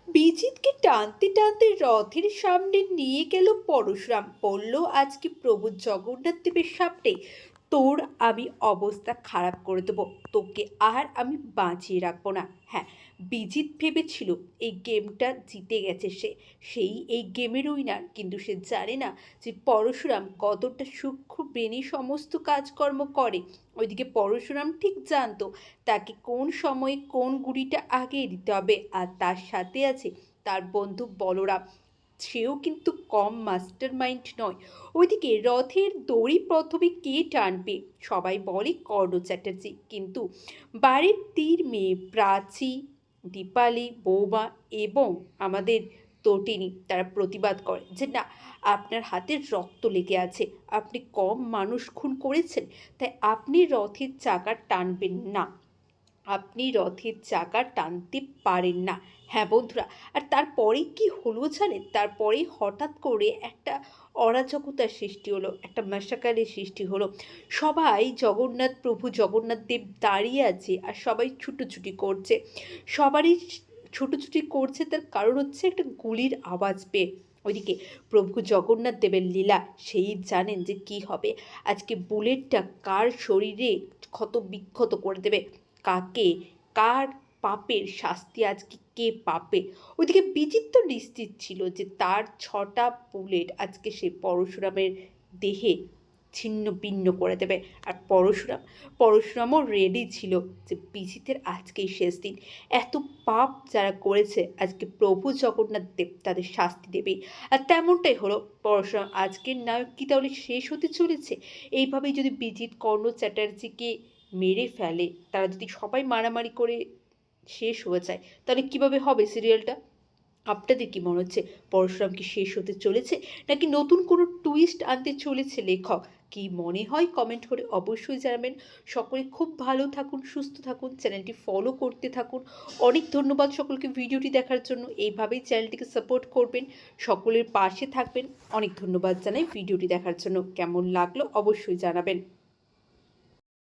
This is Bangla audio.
বিজিতকে টানতে টানতে রথের সামনে নিয়ে গেল পরশুরাম। বলল, আজকে প্রভু জগন্নাথ দেবের সামনে তোর আমি অবস্থা খারাপ করে দেবো, তোকে আর আমি বাঁচিয়ে রাখবো না। হ্যাঁ, বিজিত ভেবেছিল এই গেমটা জিতে গেছে সে, সেই এই গেমের উইনার, কিন্তু সে জানে না যে পরশুরাম কতটা সূক্ষ্ম ব্রেনে সমস্ত কাজকর্ম করে। ওইদিকে পরশুরাম ঠিক জানতো তাকে কোন সময়ে কোন গুলিটা আগে দিতে হবে, আর তার সাথে আছে তার বন্ধু বলরাম, সেও কিন্তু কম মাস্টার মাইন্ড নয়। ওইদিকে রথের দড়ি প্রথমে কে টানবে? সবাই বলে কর্ণ চ্যাটার্জি, কিন্তু বাড়ির তীর মেয়ে প্রাচী, দীপালি, বৌমা এবং আমাদের তটিনী তারা প্রতিবাদ করে যে না, আপনার হাতে রক্ত লেগে আছে, আপনি কম মানুষ খুন করেছেন, তাই আপনি রথের চাকা টানবেন না, আপনি রথের চাকা টানতে পারেন না। হ্যাঁ বন্ধুরা, আর তারপরে কি হলো জানেন? তারপরে হঠাৎ করে একটা অরাজকতার সৃষ্টি হলো, একটা মাসাকারের সৃষ্টি হলো। সবাই জগন্নাথ প্রভু জগন্নাথ দেব দাঁড়িয়ে আছে আর সবাই ছুটোছুটি করছে। সবারই ছুটোছুটি করছে, তার কারণ হচ্ছে একটা গুলির আওয়াজ পেয়ে। ওইদিকে প্রভু জগন্নাথ দেবের লীলা, সেই জানেন যে কি হবে। আজকে বুলেটটা কার শরীরে ক্ষত বিক্ষত করে দেবে, কাকে, কার পাপের শাস্তি আজকে কে পাবে। ওইদিকে বিচিত্র নিশ্চিত ছিল যে তার 6টা বুলেট আজকে সে পরশুরামের দেহে ছিন্ন ভিন্ন করে দেবে। আর পরশুরামও রেডি ছিল যে বিজিতের আজকেই শেষ দিন। এত পাপ যারা করেছে আজকে প্রভু জগন্নাথ দেব তাদের শাস্তি দেবেই। আর তেমনটাই হলো। পরশুরাম আজকের নায়ক কি তাহলে শেষ হতে চলেছে? এইভাবেই যদি বিজিত কর্ণ চ্যাটার্জিকে মেরে ফেলে, তারা যদি সবাই মারামারি করে শেষ হয়ে যায়, তাহলে কিভাবে হবে সিরিয়ালটা? আপনাদের কি মনে হচ্ছে? পরশুরাম কি শেষ হতে চলেছে, নাকি নতুন কোনো টুইস্ট আনতে চলেছে লেখক? কি মনে হয় কমেন্ট করে অবশ্যই জানাবেন। সকলে খুব ভালো থাকুন, সুস্থ থাকুন, চ্যানেলটি ফলো করতে থাকুন। অনেক ধন্যবাদ সকলকে ভিডিওটি দেখার জন্য। এইভাবেই চ্যানেলটিকে সাপোর্ট করবেন, সকলের পাশে থাকবেন। অনেক ধন্যবাদ জানাই ভিডিওটি দেখার জন্য। কেমন লাগলো অবশ্যই জানাবেন।